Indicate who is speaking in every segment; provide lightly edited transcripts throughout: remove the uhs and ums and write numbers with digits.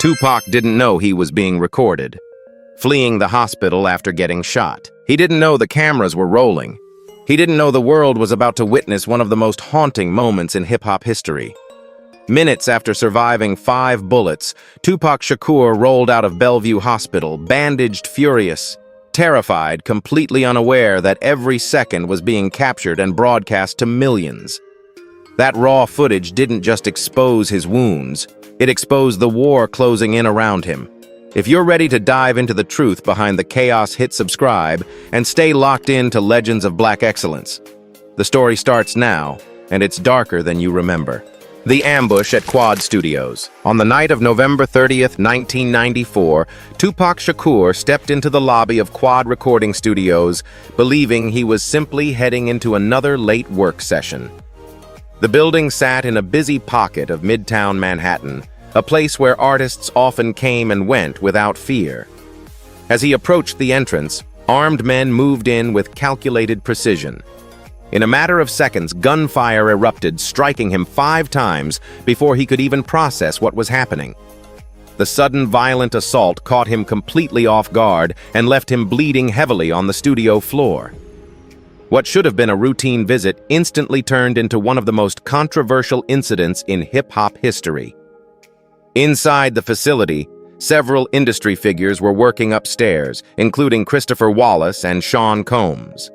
Speaker 1: Tupac didn't know he was being recorded, fleeing the hospital after getting shot. He didn't know the cameras were rolling. He didn't know the world was about to witness one of the most haunting moments in hip-hop history. Minutes after surviving 5 bullets, Tupac Shakur rolled out of Bellevue Hospital, bandaged, furious, terrified, completely unaware that every second was being captured and broadcast to millions. That raw footage didn't just expose his wounds, it exposed the war closing in around him. If you're ready to dive into the truth behind the chaos, hit subscribe and stay locked in to Legends of Black Excellence. The story starts now, and it's darker than you remember. The ambush at Quad Studios. On the night of November 30th, 1994, Tupac Shakur stepped into the lobby of Quad Recording Studios, believing he was simply heading into another late work session. The building sat in a busy pocket of Midtown Manhattan, a place where artists often came and went without fear. As he approached the entrance, armed men moved in with calculated precision. In a matter of seconds, gunfire erupted, striking him 5 times before he could even process what was happening. The sudden violent assault caught him completely off guard and left him bleeding heavily on the studio floor. What should have been a routine visit instantly turned into one of the most controversial incidents in hip-hop history. Inside the facility, several industry figures were working upstairs, including Christopher Wallace and Sean Combs.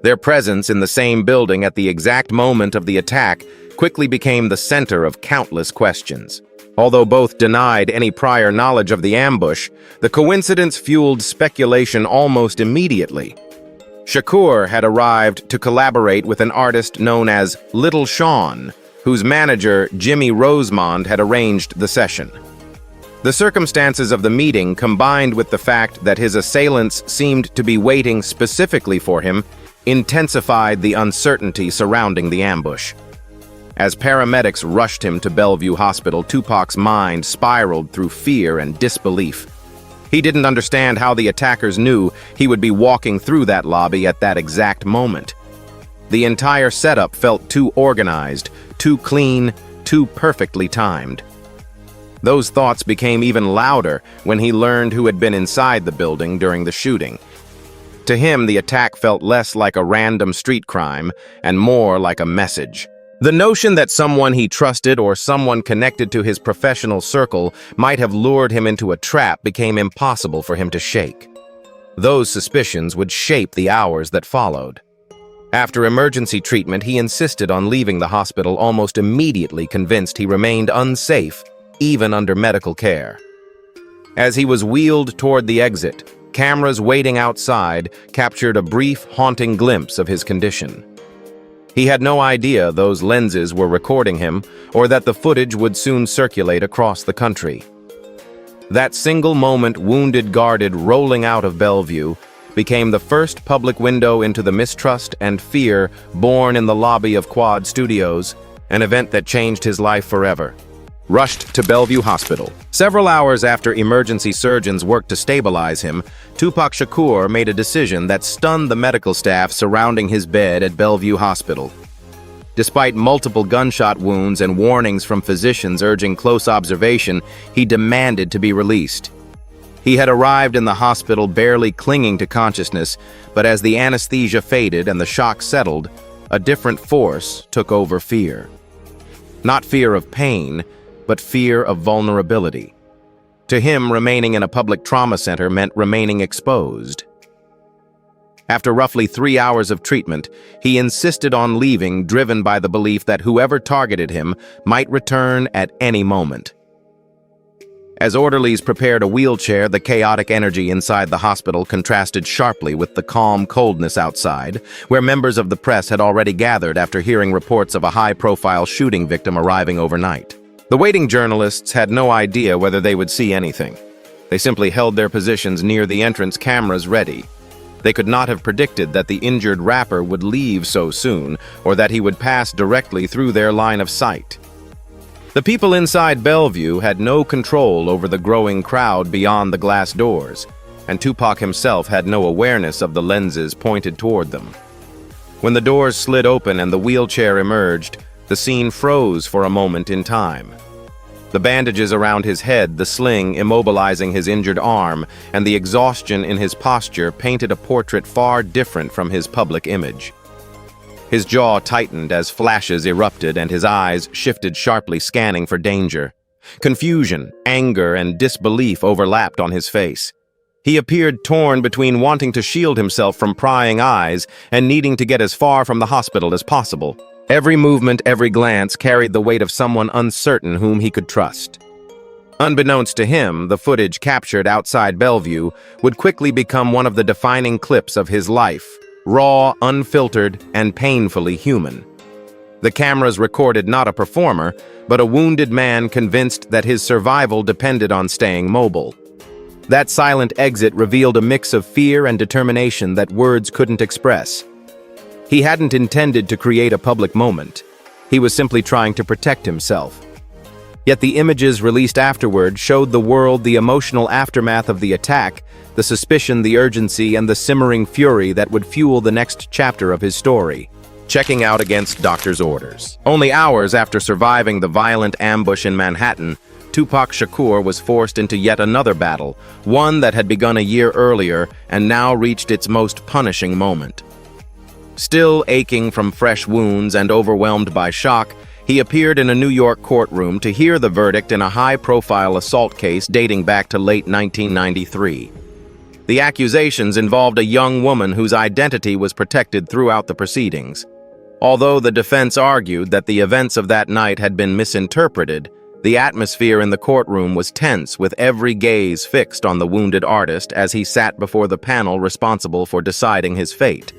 Speaker 1: Their presence in the same building at the exact moment of the attack quickly became the center of countless questions. Although both denied any prior knowledge of the ambush, the coincidence fueled speculation almost immediately. Shakur had arrived to collaborate with an artist known as Little Sean, whose manager, Jimmy Rosemond, had arranged the session. The circumstances of the meeting, combined with the fact that his assailants seemed to be waiting specifically for him, intensified the uncertainty surrounding the ambush. As paramedics rushed him to Bellevue Hospital, Tupac's mind spiraled through fear and disbelief. He didn't understand how the attackers knew he would be walking through that lobby at that exact moment. The entire setup felt too organized, too clean, too perfectly timed. Those thoughts became even louder when he learned who had been inside the building during the shooting. To him, the attack felt less like a random street crime and more like a message. The notion that someone he trusted or someone connected to his professional circle might have lured him into a trap became impossible for him to shake. Those suspicions would shape the hours that followed. After emergency treatment, he insisted on leaving the hospital almost immediately, convinced he remained unsafe, even under medical care. As he was wheeled toward the exit, cameras waiting outside captured a brief, haunting glimpse of his condition. He had no idea those lenses were recording him or that the footage would soon circulate across the country. That single moment, wounded guarded rolling out of Bellevue, became the first public window into the mistrust and fear born in the lobby of Quad Studios, an event that changed his life forever. Rushed to Bellevue Hospital. Several hours after emergency surgeons worked to stabilize him, Tupac Shakur made a decision that stunned the medical staff surrounding his bed at Bellevue Hospital. Despite multiple gunshot wounds and warnings from physicians urging close observation, he demanded to be released. He had arrived in the hospital barely clinging to consciousness, but as the anesthesia faded and the shock settled, a different force took over fear. Not fear of pain, but fear of vulnerability. To him, remaining in a public trauma center meant remaining exposed. After roughly 3 hours of treatment, he insisted on leaving, driven by the belief that whoever targeted him might return at any moment. As orderlies prepared a wheelchair, the chaotic energy inside the hospital contrasted sharply with the calm coldness outside, where members of the press had already gathered after hearing reports of a high-profile shooting victim arriving overnight. The waiting journalists had no idea whether they would see anything. They simply held their positions near the entrance, cameras ready. They could not have predicted that the injured rapper would leave so soon, or that he would pass directly through their line of sight. The people inside Bellevue had no control over the growing crowd beyond the glass doors, and Tupac himself had no awareness of the lenses pointed toward them. When the doors slid open and the wheelchair emerged, the scene froze for a moment in time. The bandages around his head, the sling immobilizing his injured arm, and the exhaustion in his posture painted a portrait far different from his public image. His jaw tightened as flashes erupted and his eyes shifted sharply, scanning for danger. Confusion, anger, and disbelief overlapped on his face. He appeared torn between wanting to shield himself from prying eyes and needing to get as far from the hospital as possible. Every movement, every glance carried the weight of someone uncertain whom he could trust. Unbeknownst to him, the footage captured outside Bellevue would quickly become one of the defining clips of his life, raw, unfiltered, and painfully human. The cameras recorded not a performer, but a wounded man convinced that his survival depended on staying mobile. That silent exit revealed a mix of fear and determination that words couldn't express. He hadn't intended to create a public moment. He was simply trying to protect himself. Yet the images released afterward showed the world the emotional aftermath of the attack, the suspicion, the urgency, and the simmering fury that would fuel the next chapter of his story. Checking out against doctor's orders. Only hours after surviving the violent ambush in Manhattan, Tupac Shakur was forced into yet another battle, one that had begun a year earlier and now reached its most punishing moment. Still aching from fresh wounds and overwhelmed by shock, he appeared in a New York courtroom to hear the verdict in a high-profile assault case dating back to late 1993. The accusations involved a young woman whose identity was protected throughout the proceedings. Although the defense argued that the events of that night had been misinterpreted, the atmosphere in the courtroom was tense, with every gaze fixed on the wounded artist as he sat before the panel responsible for deciding his fate.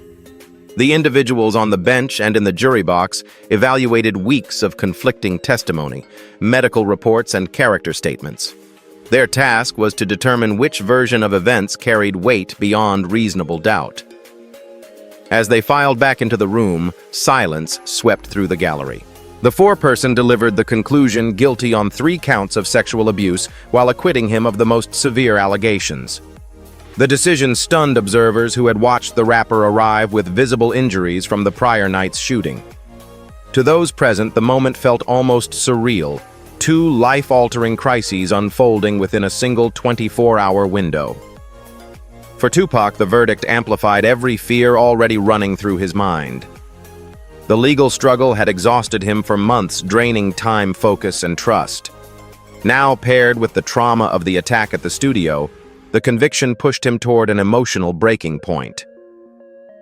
Speaker 1: The individuals on the bench and in the jury box evaluated weeks of conflicting testimony, medical reports, and character statements. Their task was to determine which version of events carried weight beyond reasonable doubt. As they filed back into the room, silence swept through the gallery. The foreperson delivered the conclusion guilty on 3 counts of sexual abuse while acquitting him of the most severe allegations. The decision stunned observers who had watched the rapper arrive with visible injuries from the prior night's shooting. To those present, the moment felt almost surreal, 2 life-altering crises unfolding within a single 24-hour window. For Tupac, the verdict amplified every fear already running through his mind. The legal struggle had exhausted him for months, draining time, focus, and trust. Now, paired with the trauma of the attack at the studio, the conviction pushed him toward an emotional breaking point.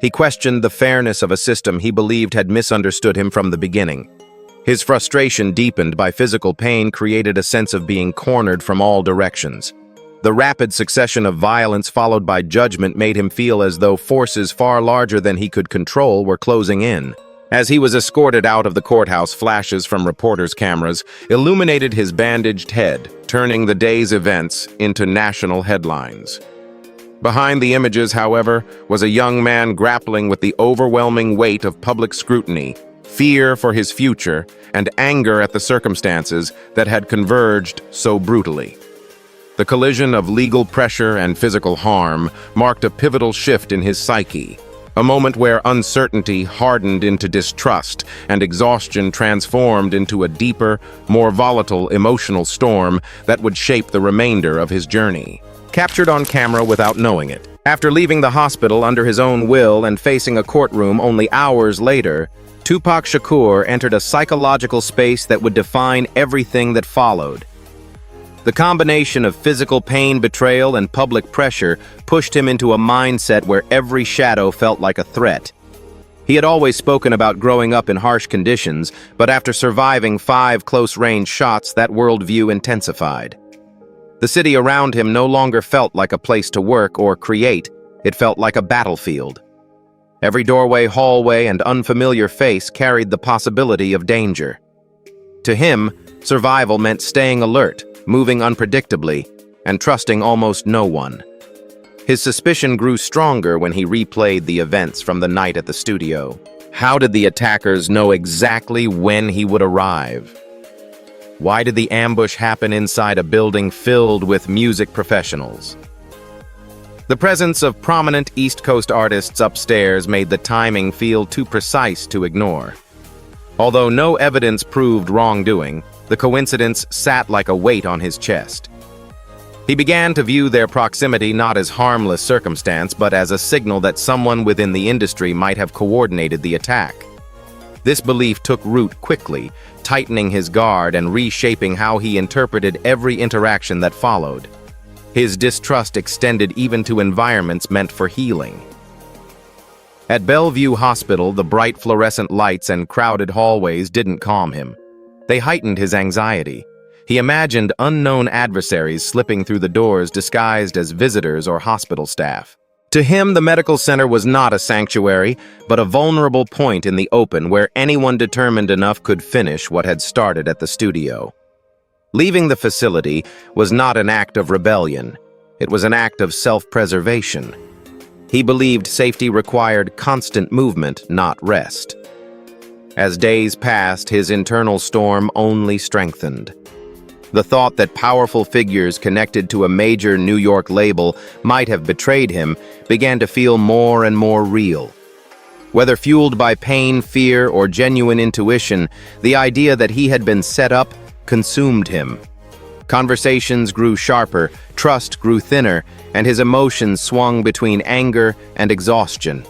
Speaker 1: He questioned the fairness of a system he believed had misunderstood him from the beginning. His frustration, deepened by physical pain, created a sense of being cornered from all directions. The rapid succession of violence followed by judgment made him feel as though forces far larger than he could control were closing in. As he was escorted out of the courthouse, flashes from reporters' cameras illuminated his bandaged head, turning the day's events into national headlines. Behind the images, however, was a young man grappling with the overwhelming weight of public scrutiny, fear for his future, and anger at the circumstances that had converged so brutally. The collision of legal pressure and physical harm marked a pivotal shift in his psyche, a moment where uncertainty hardened into distrust and exhaustion transformed into a deeper, more volatile emotional storm that would shape the remainder of his journey. Captured on camera without knowing it. After leaving the hospital under his own will and facing a courtroom only hours later, Tupac Shakur entered a psychological space that would define everything that followed. The combination of physical pain, betrayal, and public pressure pushed him into a mindset where every shadow felt like a threat. He had always spoken about growing up in harsh conditions, but after surviving 5 close-range shots, that worldview intensified. The city around him no longer felt like a place to work or create, it felt like a battlefield. Every doorway, hallway, and unfamiliar face carried the possibility of danger. To him, survival meant staying alert, moving unpredictably, and trusting almost no one. His suspicion grew stronger when he replayed the events from the night at the studio. How did the attackers know exactly when he would arrive? Why did the ambush happen inside a building filled with music professionals? The presence of prominent East Coast artists upstairs made the timing feel too precise to ignore. Although no evidence proved wrongdoing, The coincidence sat like a weight on his chest. He began to view their proximity not as harmless circumstance, but as a signal that someone within the industry might have coordinated the attack. This belief took root quickly, tightening his guard and reshaping how he interpreted every interaction that followed. His distrust extended even to environments meant for healing. At Bellevue Hospital, the bright fluorescent lights and crowded hallways didn't calm him. They heightened his anxiety. He imagined unknown adversaries slipping through the doors disguised as visitors or hospital staff. To him, the medical center was not a sanctuary, but a vulnerable point in the open where anyone determined enough could finish what had started at the studio. Leaving the facility was not an act of rebellion. It was an act of self-preservation. He believed safety required constant movement, not rest. As days passed, his internal storm only strengthened. The thought that powerful figures connected to a major New York label might have betrayed him began to feel more and more real. Whether fueled by pain, fear, or genuine intuition, the idea that he had been set up consumed him. Conversations grew sharper, trust grew thinner, and his emotions swung between anger and exhaustion.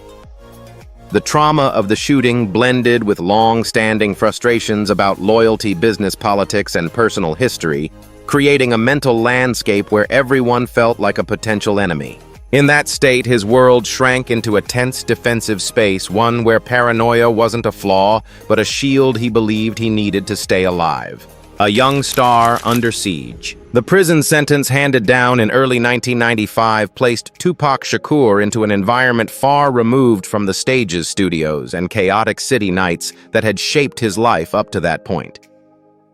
Speaker 1: The trauma of the shooting blended with long-standing frustrations about loyalty, business politics, and personal history, creating a mental landscape where everyone felt like a potential enemy. In that state, his world shrank into a tense defensive space, one where paranoia wasn't a flaw, but a shield he believed he needed to stay alive. A young star under siege. The prison sentence handed down in early 1995 placed Tupac Shakur into an environment far removed from the stages, studios, and chaotic city nights that had shaped his life up to that point.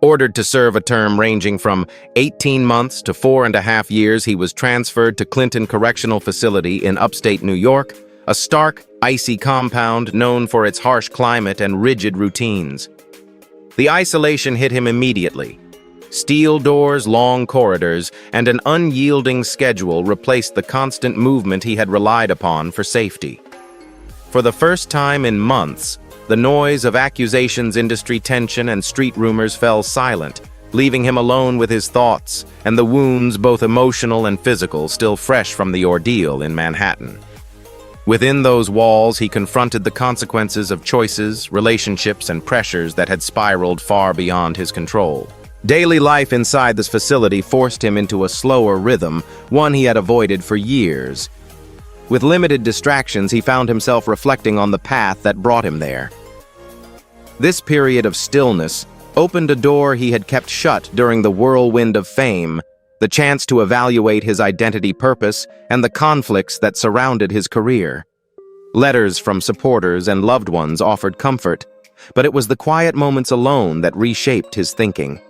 Speaker 1: Ordered to serve a term ranging from 18 months to 4.5 years, he was transferred to Clinton Correctional Facility in upstate New York, a stark, icy compound known for its harsh climate and rigid routines. The isolation hit him immediately. Steel doors, long corridors, and an unyielding schedule replaced the constant movement he had relied upon for safety. For the first time in months, the noise of accusations, industry tension, and street rumors fell silent, leaving him alone with his thoughts and the wounds, both emotional and physical, still fresh from the ordeal in Manhattan. Within those walls, he confronted the consequences of choices, relationships, and pressures that had spiraled far beyond his control. Daily life inside this facility forced him into a slower rhythm, one he had avoided for years. With limited distractions, he found himself reflecting on the path that brought him there. This period of stillness opened a door he had kept shut during the whirlwind of fame, the chance to evaluate his identity, purpose, and the conflicts that surrounded his career. Letters from supporters and loved ones offered comfort, but it was the quiet moments alone that reshaped his thinking.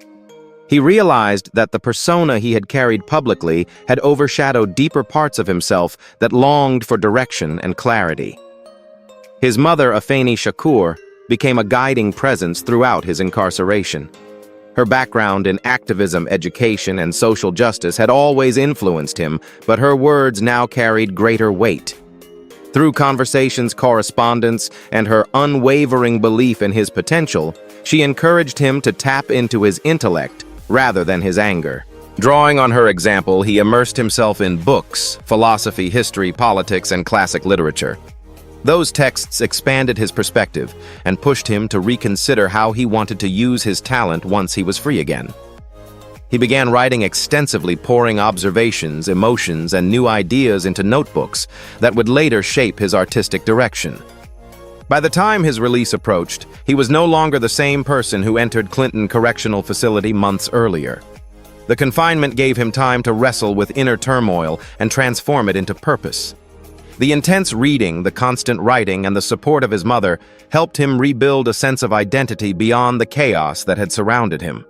Speaker 1: He realized that the persona he had carried publicly had overshadowed deeper parts of himself that longed for direction and clarity. His mother, Afeni Shakur, became a guiding presence throughout his incarceration. Her background in activism, education, and social justice had always influenced him, but her words now carried greater weight. Through conversations, correspondence, and her unwavering belief in his potential, she encouraged him to tap into his intellect rather than his anger. Drawing on her example, he immersed himself in books, philosophy, history, politics, and classic literature. Those texts expanded his perspective and pushed him to reconsider how he wanted to use his talent once he was free again. He began writing extensively, pouring observations, emotions, and new ideas into notebooks that would later shape his artistic direction. By the time his release approached, he was no longer the same person who entered Clinton Correctional Facility months earlier. The confinement gave him time to wrestle with inner turmoil and transform it into purpose. The intense reading, the constant writing, and the support of his mother helped him rebuild a sense of identity beyond the chaos that had surrounded him.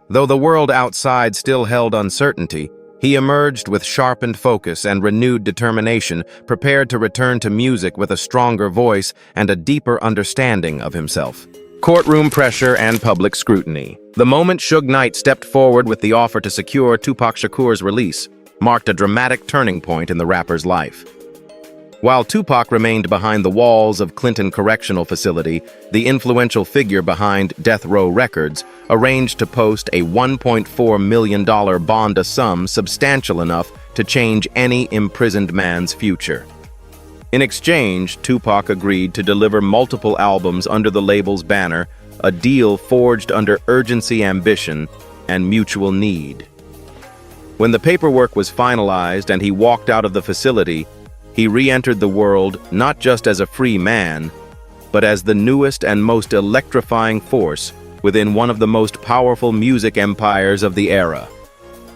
Speaker 1: Though the world outside still held uncertainty, he emerged with sharpened focus and renewed determination, prepared to return to music with a stronger voice and a deeper understanding of himself. Courtroom pressure and public scrutiny. The moment Suge Knight stepped forward with the offer to secure Tupac Shakur's release marked a dramatic turning point in the rapper's life. While Tupac remained behind the walls of Clinton Correctional Facility, the influential figure behind Death Row Records arranged to post a $1.4 million bond, a sum substantial enough to change any imprisoned man's future. In exchange, Tupac agreed to deliver multiple albums under the label's banner, a deal forged under urgency, ambition, and mutual need. When the paperwork was finalized and he walked out of the facility, he re-entered the world not just as a free man, but as the newest and most electrifying force within one of the most powerful music empires of the era.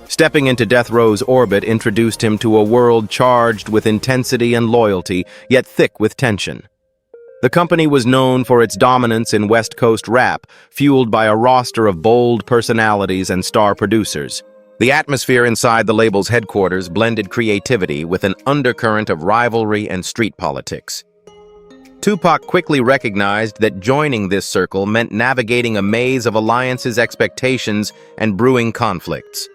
Speaker 1: Stepping into Death Row's orbit introduced him to a world charged with intensity and loyalty, yet thick with tension. The company was known for its dominance in West Coast rap, fueled by a roster of bold personalities and star producers. The atmosphere inside the label's headquarters blended creativity with an undercurrent of rivalry and street politics. Tupac quickly recognized that joining this circle meant navigating a maze of alliances, expectations, and brewing conflicts.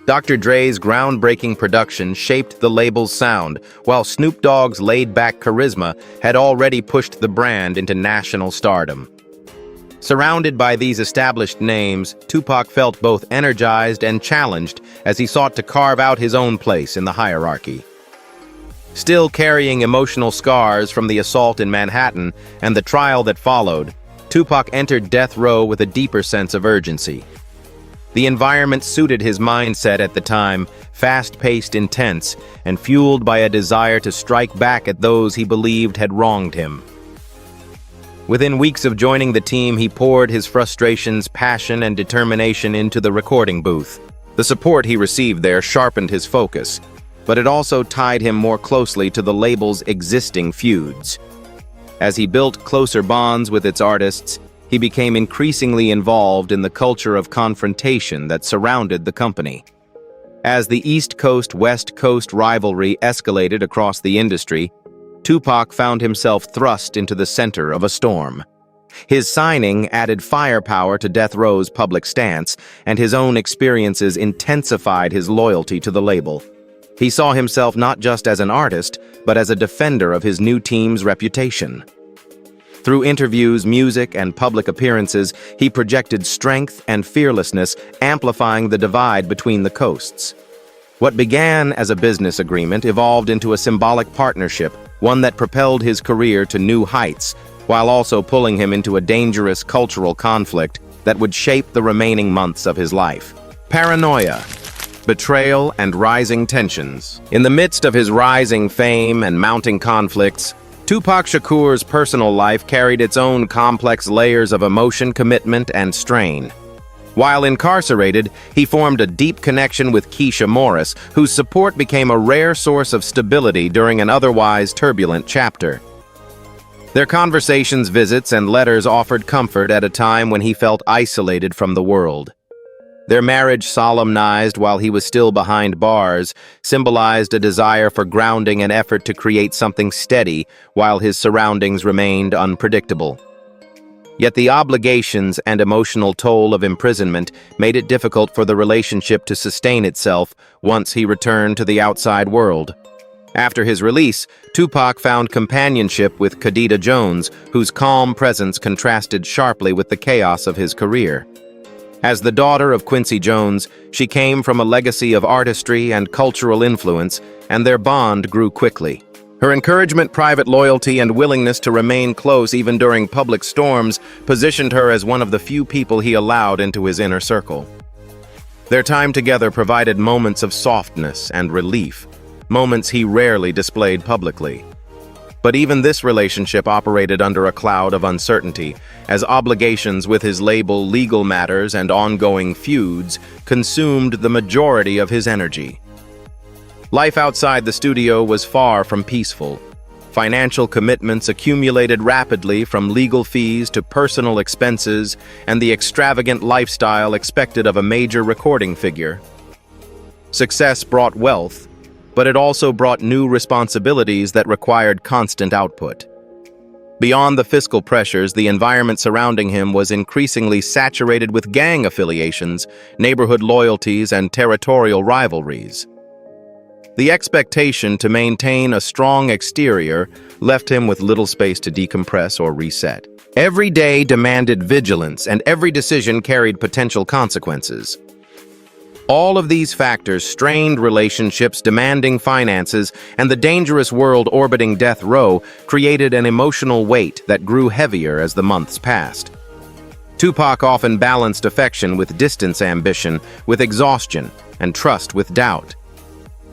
Speaker 1: Dr. Dre's groundbreaking production shaped the label's sound, while Snoop Dogg's laid-back charisma had already pushed the brand into national stardom. Surrounded by these established names, Tupac felt both energized and challenged as he sought to carve out his own place in the hierarchy. Still carrying emotional scars from the assault in Manhattan and the trial that followed, Tupac entered Death Row with a deeper sense of urgency. The environment suited his mindset at the time, fast-paced, intense, and fueled by a desire to strike back at those he believed had wronged him. Within weeks of joining the team, he poured his frustrations, passion, and determination into the recording booth. The support he received there sharpened his focus, but it also tied him more closely to the label's existing feuds. As he built closer bonds with its artists, he became increasingly involved in the culture of confrontation that surrounded the company. As the East Coast-West Coast rivalry escalated across the industry, Tupac found himself thrust into the center of a storm. His signing added firepower to Death Row's public stance, and his own experiences intensified his loyalty to the label. He saw himself not just as an artist, but as a defender of his new team's reputation. Through interviews, music, and public appearances, he projected strength and fearlessness, amplifying the divide between the coasts. What began as a business agreement evolved into a symbolic partnership, one that propelled his career to new heights, while also pulling him into a dangerous cultural conflict that would shape the remaining months of his life. Paranoia, betrayal, and rising tensions. In the midst of his rising fame and mounting conflicts, Tupac Shakur's personal life carried its own complex layers of emotion, commitment, and strain. While incarcerated, he formed a deep connection with Keisha Morris, whose support became a rare source of stability during an otherwise turbulent chapter. Their conversations, visits, and letters offered comfort at a time when he felt isolated from the world. Their marriage, solemnized while he was still behind bars, symbolized a desire for grounding and effort to create something steady while his surroundings remained unpredictable. Yet the obligations and emotional toll of imprisonment made it difficult for the relationship to sustain itself once he returned to the outside world. After his release, Tupac found companionship with Khadida Jones, whose calm presence contrasted sharply with the chaos of his career. As the daughter of Quincy Jones, she came from a legacy of artistry and cultural influence, and their bond grew quickly. Her encouragement, private loyalty, and willingness to remain close even during public storms positioned her as one of the few people he allowed into his inner circle. Their time together provided moments of softness and relief, moments he rarely displayed publicly. But even this relationship operated under a cloud of uncertainty, as obligations with his label, legal matters, and ongoing feuds consumed the majority of his energy. Life outside the studio was far from peaceful. Financial commitments accumulated rapidly, from legal fees to personal expenses and the extravagant lifestyle expected of a major recording figure. Success brought wealth, but it also brought new responsibilities that required constant output. Beyond the fiscal pressures, the environment surrounding him was increasingly saturated with gang affiliations, neighborhood loyalties, and territorial rivalries. The expectation to maintain a strong exterior left him with little space to decompress or reset. Every day demanded vigilance, and every decision carried potential consequences. All of these factors, strained relationships, demanding finances, and the dangerous world orbiting death row, created an emotional weight that grew heavier as the months passed. Tupac often balanced affection with distance, ambition with exhaustion, and trust with doubt.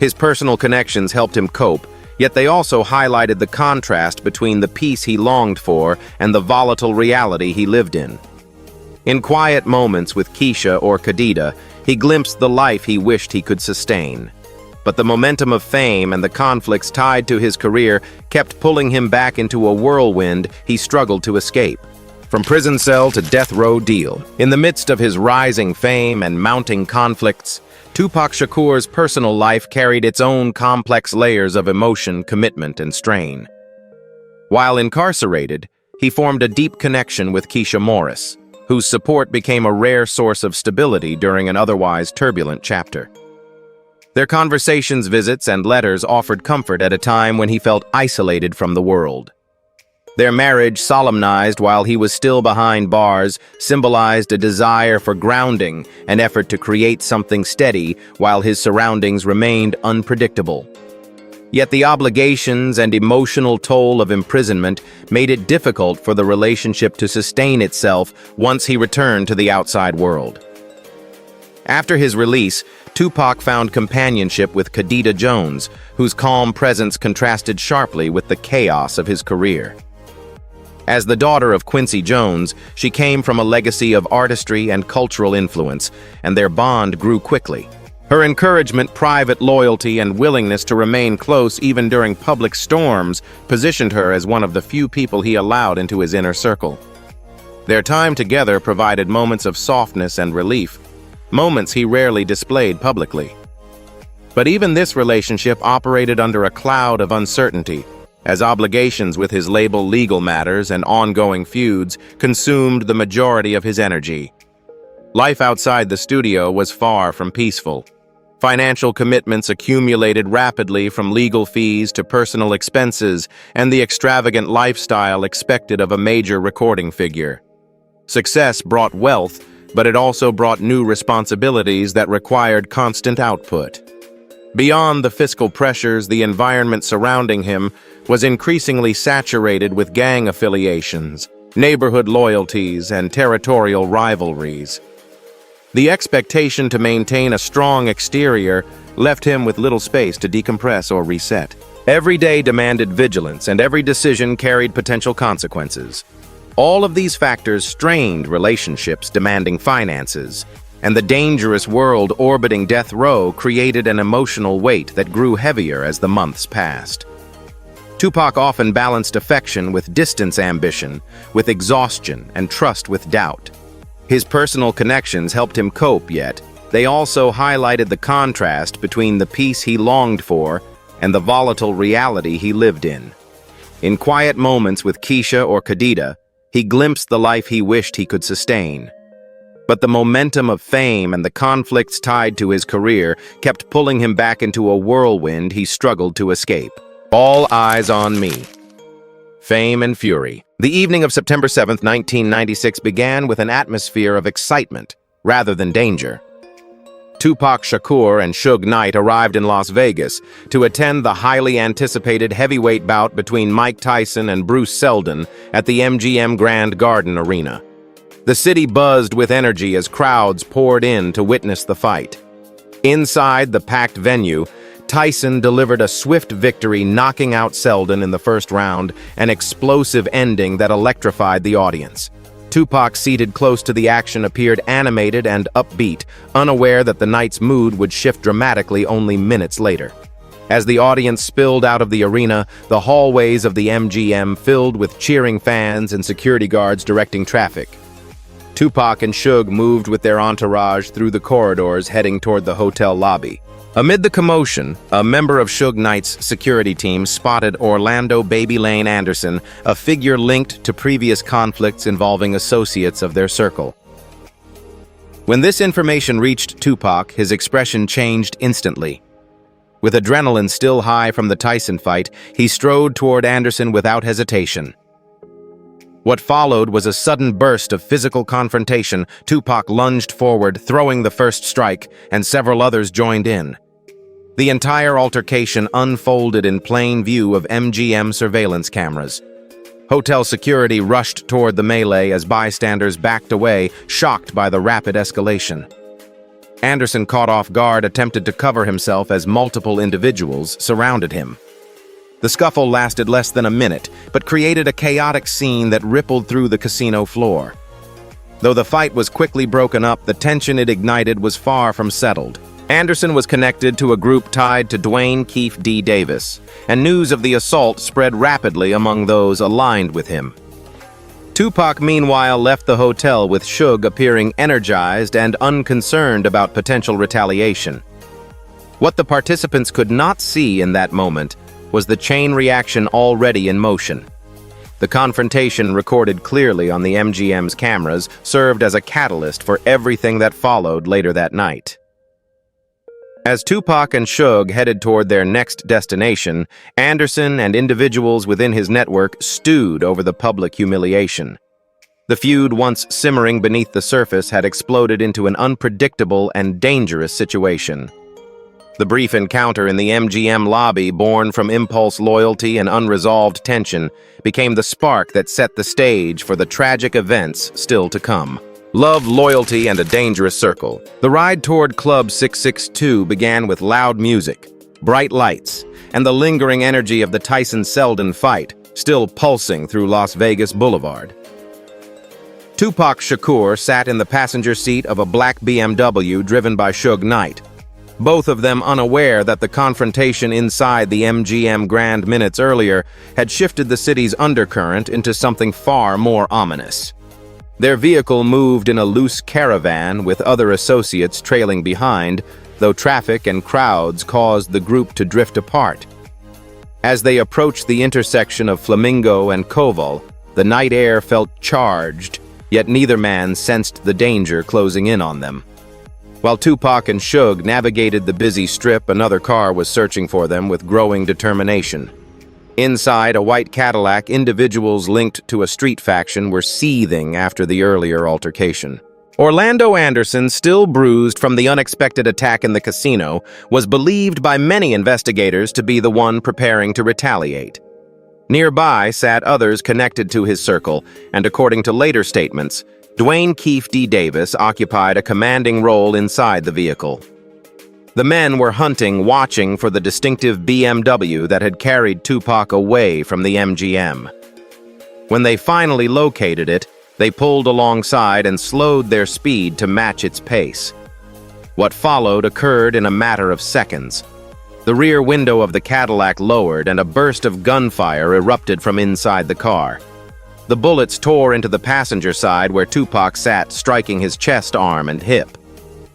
Speaker 1: His personal connections helped him cope, yet they also highlighted the contrast between the peace he longed for and the volatile reality he lived in. In quiet moments with Keisha or Khadija, he glimpsed the life he wished he could sustain. But the momentum of fame and the conflicts tied to his career kept pulling him back into a whirlwind he struggled to escape. From prison cell to death row deal, in the midst of his rising fame and mounting conflicts, Tupac Shakur's personal life carried its own complex layers of emotion, commitment, and strain. While incarcerated, he formed a deep connection with Keisha Morris, whose support became a rare source of stability during an otherwise turbulent chapter. Their conversations, visits, and letters offered comfort at a time when he felt isolated from the world. Their marriage, solemnized while he was still behind bars, symbolized a desire for grounding, an effort to create something steady while his surroundings remained unpredictable. Yet the obligations and emotional toll of imprisonment made it difficult for the relationship to sustain itself once he returned to the outside world. After his release, Tupac found companionship with Khadija Jones, whose calm presence contrasted sharply with the chaos of his career. As the daughter of Quincy Jones, she came from a legacy of artistry and cultural influence, and their bond grew quickly. Her encouragement, private loyalty, and willingness to remain close even during public storms positioned her as one of the few people he allowed into his inner circle. Their time together provided moments of softness and relief, moments he rarely displayed publicly. But even this relationship operated under a cloud of uncertainty, as obligations with his label, legal matters, and ongoing feuds consumed the majority of his energy. Life outside the studio was far from peaceful. Financial commitments accumulated rapidly, from legal fees to personal expenses and the extravagant lifestyle expected of a major recording figure. Success brought wealth, but it also brought new responsibilities that required constant output. Beyond the fiscal pressures, the environment surrounding him was increasingly saturated with gang affiliations, neighborhood loyalties, and territorial rivalries. The expectation to maintain a strong exterior left him with little space to decompress or reset. Every day demanded vigilance, and every decision carried potential consequences. All of these factors strained relationships, demanding finances, and the dangerous world orbiting death row created an emotional weight that grew heavier as the months passed. Tupac often balanced affection with distance, ambition with exhaustion, and trust with doubt. His personal connections helped him cope, yet they also highlighted the contrast between the peace he longed for and the volatile reality he lived in. In quiet moments with Keisha or Khadija, he glimpsed the life he wished he could sustain. But the momentum of fame and the conflicts tied to his career kept pulling him back into a whirlwind he struggled to escape. All eyes on me. Fame and fury. The evening of September 7, 1996 began with an atmosphere of excitement rather than danger. Tupac Shakur and Suge Knight arrived in Las Vegas to attend the highly anticipated heavyweight bout between Mike Tyson and Bruce Seldon at the MGM Grand Garden Arena. The city buzzed with energy as crowds poured in to witness the fight. Inside the packed venue, Tyson delivered a swift victory, knocking out Seldon in the first round, an explosive ending that electrified the audience. Tupac, seated close to the action, appeared animated and upbeat, unaware that the night's mood would shift dramatically only minutes later. As the audience spilled out of the arena, the hallways of the MGM filled with cheering fans and security guards directing traffic. Tupac and Suge moved with their entourage through the corridors, heading toward the hotel lobby. Amid the commotion, a member of Suge Knight's security team spotted Orlando "Baby Lane" Anderson, a figure linked to previous conflicts involving associates of their circle. When this information reached Tupac, his expression changed instantly. With adrenaline still high from the Tyson fight, he strode toward Anderson without hesitation. What followed was a sudden burst of physical confrontation. Tupac lunged forward, throwing the first strike, and several others joined in. The entire altercation unfolded in plain view of MGM surveillance cameras. Hotel security rushed toward the melee as bystanders backed away, shocked by the rapid escalation. Anderson, caught off guard, attempted to cover himself as multiple individuals surrounded him. The scuffle lasted less than a minute, but created a chaotic scene that rippled through the casino floor. Though the fight was quickly broken up, the tension it ignited was far from settled. Anderson was connected to a group tied to Dwayne Keefe D. Davis, and news of the assault spread rapidly among those aligned with him. Tupac, meanwhile, left the hotel with Suge appearing energized and unconcerned about potential retaliation. What the participants could not see in that moment was the chain reaction already in motion. The confrontation, recorded clearly on the MGM's cameras, served as a catalyst for everything that followed later that night. As Tupac and Suge headed toward their next destination, Anderson and individuals within his network stewed over the public humiliation. The feud, once simmering beneath the surface, had exploded into an unpredictable and dangerous situation. The brief encounter in the MGM lobby, born from impulse loyalty and unresolved tension, became the spark that set the stage for the tragic events still to come. Love, loyalty, and a dangerous circle. The ride toward Club 662 began with loud music, bright lights, and the lingering energy of the Tyson-Selden fight, still pulsing through Las Vegas Boulevard. Tupac Shakur sat in the passenger seat of a black BMW driven by Suge Knight, both of them unaware that the confrontation inside the MGM Grand minutes earlier had shifted the city's undercurrent into something far more ominous. Their vehicle moved in a loose caravan with other associates trailing behind, though traffic and crowds caused the group to drift apart. As they approached the intersection of Flamingo and Koval, the night air felt charged, yet neither man sensed the danger closing in on them. While Tupac and Suge navigated the busy strip, another car was searching for them with growing determination. Inside a white Cadillac, individuals linked to a street faction were seething after the earlier altercation. Orlando Anderson, still bruised from the unexpected attack in the casino, was believed by many investigators to be the one preparing to retaliate. Nearby sat others connected to his circle, and according to later statements, Dwayne Keefe D. Davis occupied a commanding role inside the vehicle. The men were hunting, watching for the distinctive BMW that had carried Tupac away from the MGM. When they finally located it, they pulled alongside and slowed their speed to match its pace. What followed occurred in a matter of seconds. The rear window of the Cadillac lowered and a burst of gunfire erupted from inside the car. The bullets tore into the passenger side where Tupac sat, striking his chest, arm, and hip.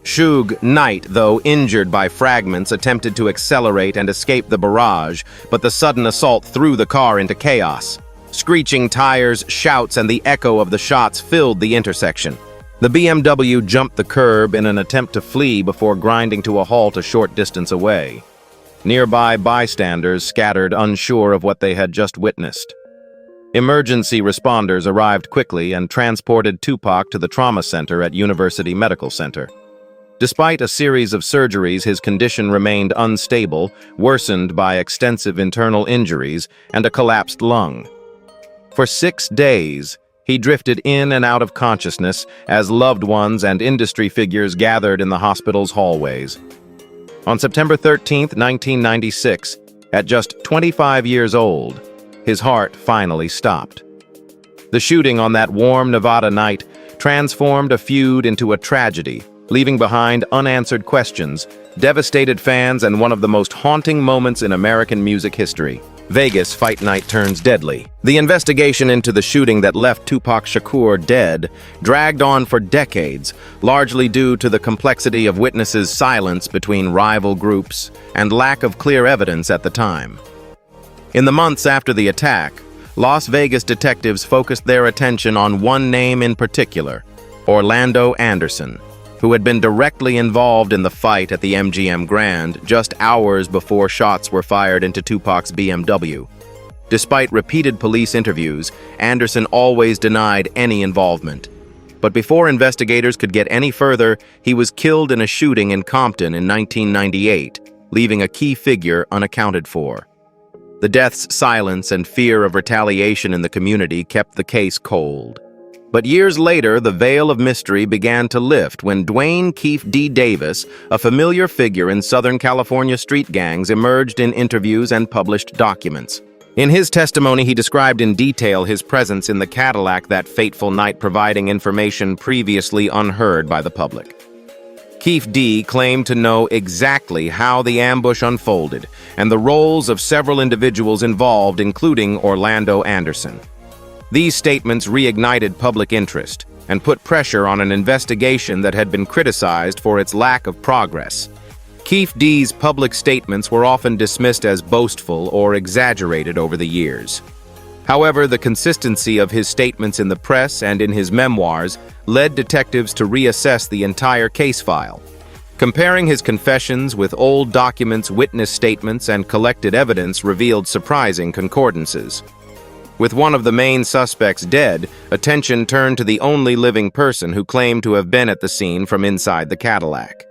Speaker 1: Suge Knight, though injured by fragments, attempted to accelerate and escape the barrage, but the sudden assault threw the car into chaos. Screeching tires, shouts, and the echo of the shots filled the intersection. The BMW jumped the curb in an attempt to flee before grinding to a halt a short distance away. Nearby bystanders scattered, unsure of what they had just witnessed. Emergency responders arrived quickly and transported Tupac to the trauma center at University Medical Center. Despite a series of surgeries, his condition remained unstable, worsened by extensive internal injuries and a collapsed lung. For 6 days, he drifted in and out of consciousness as loved ones and industry figures gathered in the hospital's hallways. On September 13, 1996, at just 25 years old, his heart finally stopped. The shooting on that warm Nevada night transformed a feud into a tragedy, leaving behind unanswered questions, devastated fans, and one of the most haunting moments in American music history. Vegas fight night turns deadly. The investigation into the shooting that left Tupac Shakur dead dragged on for decades, largely due to the complexity of witnesses' silence between rival groups and lack of clear evidence at the time. In the months after the attack, Las Vegas detectives focused their attention on one name in particular, Orlando Anderson. who had been directly involved in the fight at the MGM Grand just hours before shots were fired into Tupac's BMW. Despite repeated police interviews, Anderson always denied any involvement. But before investigators could get any further, he was killed in a shooting in Compton in 1998, leaving a key figure unaccounted for. The death's silence and fear of retaliation in the community kept the case cold. But years later, the veil of mystery began to lift when Dwayne Keefe D. Davis, a familiar figure in Southern California street gangs, emerged in interviews and published documents. In his testimony, he described in detail his presence in the Cadillac that fateful night, providing information previously unheard by the public. Keefe D. claimed to know exactly how the ambush unfolded and the roles of several individuals involved, including Orlando Anderson. These statements reignited public interest and put pressure on an investigation that had been criticized for its lack of progress. Keefe D.'s public statements were often dismissed as boastful or exaggerated over the years. However, the consistency of his statements in the press and in his memoirs led detectives to reassess the entire case file. Comparing his confessions with old documents, witness statements, and collected evidence revealed surprising concordances. With one of the main suspects dead, attention turned to the only living person who claimed to have been at the scene from inside the Cadillac.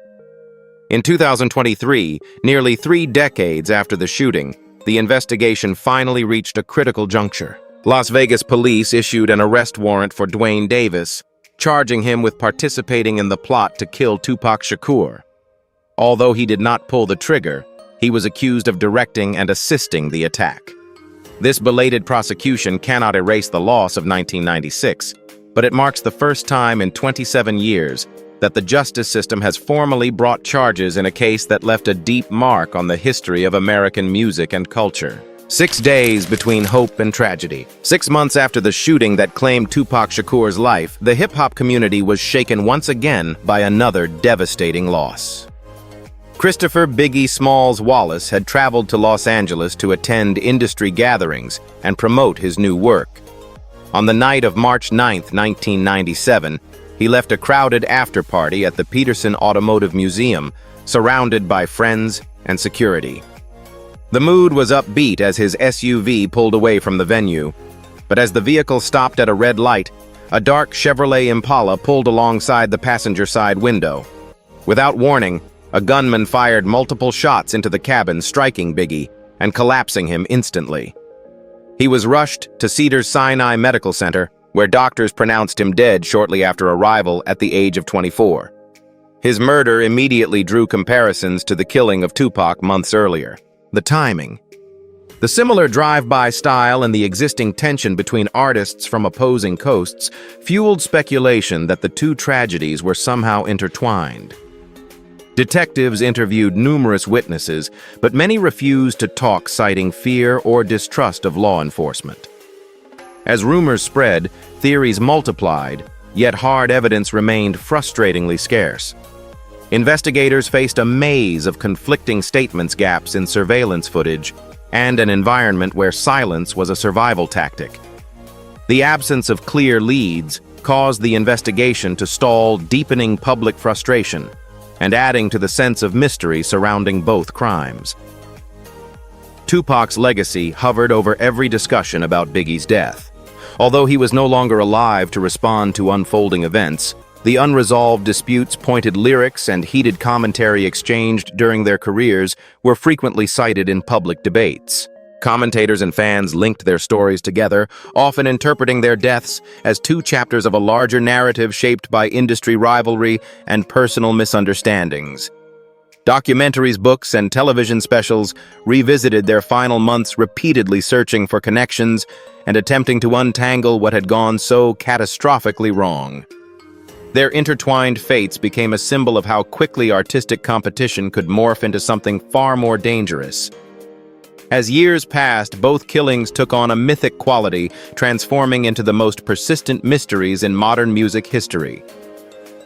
Speaker 1: In 2023, nearly 3 decades after the shooting, the investigation finally reached a critical juncture. Las Vegas police issued an arrest warrant for Dwayne Davis, charging him with participating in the plot to kill Tupac Shakur. Although he did not pull the trigger, he was accused of directing and assisting the attack. This belated prosecution cannot erase the loss of 1996, but it marks the first time in 27 years that the justice system has formally brought charges in a case that left a deep mark on the history of American music and culture. 6 days between hope and tragedy. 6 months after the shooting that claimed Tupac Shakur's life, the hip-hop community was shaken once again by another devastating loss. Christopher "Biggie" Smalls Wallace had traveled to Los Angeles to attend industry gatherings and promote his new work. On the night of March 9, 1997, he left a crowded after-party at the Peterson Automotive Museum, surrounded by friends and security. The mood was upbeat as his SUV pulled away from the venue, but as the vehicle stopped at a red light, a dark Chevrolet Impala pulled alongside the passenger side window. Without warning, a gunman fired multiple shots into the cabin, striking Biggie and collapsing him instantly. He was rushed to Cedars-Sinai Medical Center, where doctors pronounced him dead shortly after arrival at the age of 24. His murder immediately drew comparisons to the killing of Tupac months earlier. The timing. The similar drive-by style and the existing tension between artists from opposing coasts fueled speculation that the two tragedies were somehow intertwined. Detectives interviewed numerous witnesses, but many refused to talk, citing fear or distrust of law enforcement. As rumors spread, theories multiplied, yet hard evidence remained frustratingly scarce. Investigators faced a maze of conflicting statements, gaps in surveillance footage, and an environment where silence was a survival tactic. The absence of clear leads caused the investigation to stall, deepening public frustration and adding to the sense of mystery surrounding both crimes. Tupac's legacy hovered over every discussion about Biggie's death. Although he was no longer alive to respond to unfolding events, the unresolved disputes, pointed lyrics, and heated commentary exchanged during their careers were frequently cited in public debates. Commentators and fans linked their stories together, often interpreting their deaths as two chapters of a larger narrative shaped by industry rivalry and personal misunderstandings. Documentaries, books, and television specials revisited their final months, repeatedly searching for connections and attempting to untangle what had gone so catastrophically wrong. Their intertwined fates became a symbol of how quickly artistic competition could morph into something far more dangerous. As years passed, both killings took on a mythic quality, transforming into the most persistent mysteries in modern music history.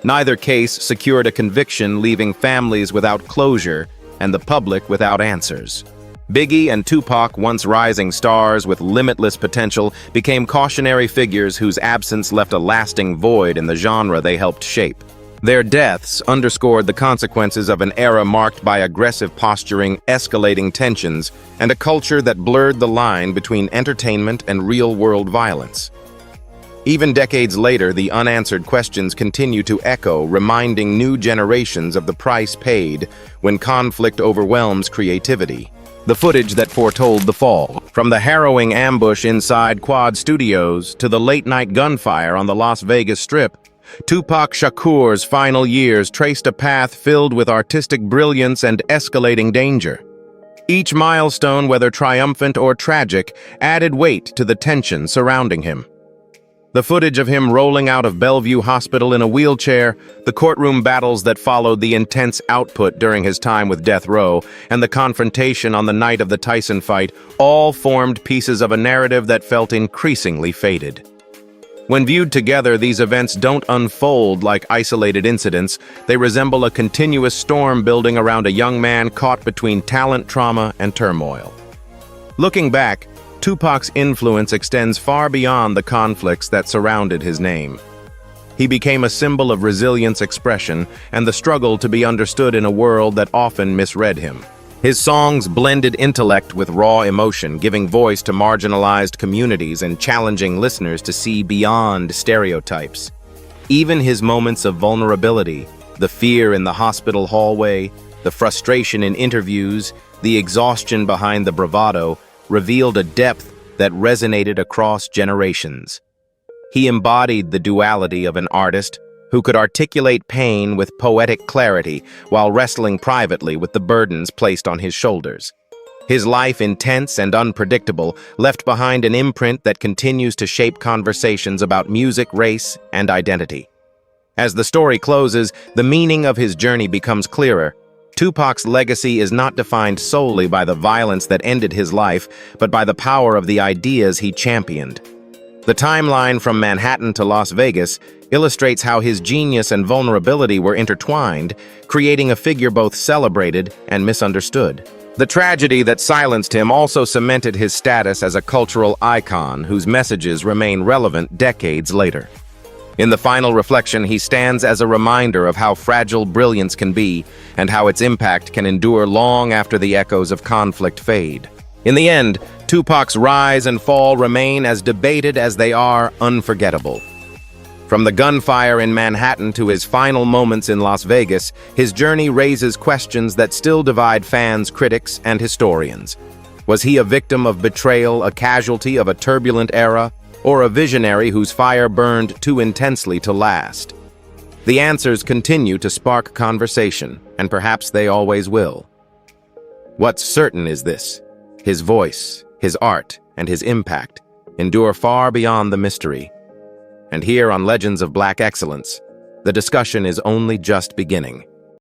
Speaker 1: Neither case secured a conviction, leaving families without closure and the public without answers. Biggie and Tupac, once rising stars with limitless potential, became cautionary figures whose absence left a lasting void in the genre they helped shape. Their deaths underscored the consequences of an era marked by aggressive posturing, escalating tensions, and a culture that blurred the line between entertainment and real-world violence. Even decades later, the unanswered questions continue to echo, reminding new generations of the price paid when conflict overwhelms creativity. The footage that foretold the fall, from the harrowing ambush inside Quad Studios to the late-night gunfire on the Las Vegas Strip, Tupac Shakur's final years traced a path filled with artistic brilliance and escalating danger. Each milestone, whether triumphant or tragic, added weight to the tension surrounding him. The footage of him rolling out of Bellevue Hospital in a wheelchair, the courtroom battles that followed the intense output during his time with Death Row, and the confrontation on the night of the Tyson fight all formed pieces of a narrative that felt increasingly faded. When viewed together, these events don't unfold like isolated incidents. They resemble a continuous storm building around a young man caught between talent, trauma, and turmoil. Looking back, Tupac's influence extends far beyond the conflicts that surrounded his name. He became a symbol of resilience, expression, and the struggle to be understood in a world that often misread him. His songs blended intellect with raw emotion, giving voice to marginalized communities and challenging listeners to see beyond stereotypes. Even his moments of vulnerability, the fear in the hospital hallway, the frustration in interviews, the exhaustion behind the bravado, revealed a depth that resonated across generations. He embodied the duality of an artist who could articulate pain with poetic clarity while wrestling privately with the burdens placed on his shoulders. His life, intense and unpredictable, left behind an imprint that continues to shape conversations about music, race, and identity. As the story closes, the meaning of his journey becomes clearer. Tupac's legacy is not defined solely by the violence that ended his life, but by the power of the ideas he championed. The timeline from Manhattan to Las Vegas illustrates how his genius and vulnerability were intertwined, creating a figure both celebrated and misunderstood. The tragedy that silenced him also cemented his status as a cultural icon whose messages remain relevant decades later. In the final reflection, he stands as a reminder of how fragile brilliance can be and how its impact can endure long after the echoes of conflict fade. In the end, Tupac's rise and fall remain as debated as they are unforgettable. From the gunfire in Manhattan to his final moments in Las Vegas, his journey raises questions that still divide fans, critics, and historians. Was he a victim of betrayal, a casualty of a turbulent era, or a visionary whose fire burned too intensely to last? The answers continue to spark conversation, and perhaps they always will. What's certain is this: his voice, his art, and his impact endure far beyond the mystery. And here on Legends of Black Excellence, the discussion is only just beginning.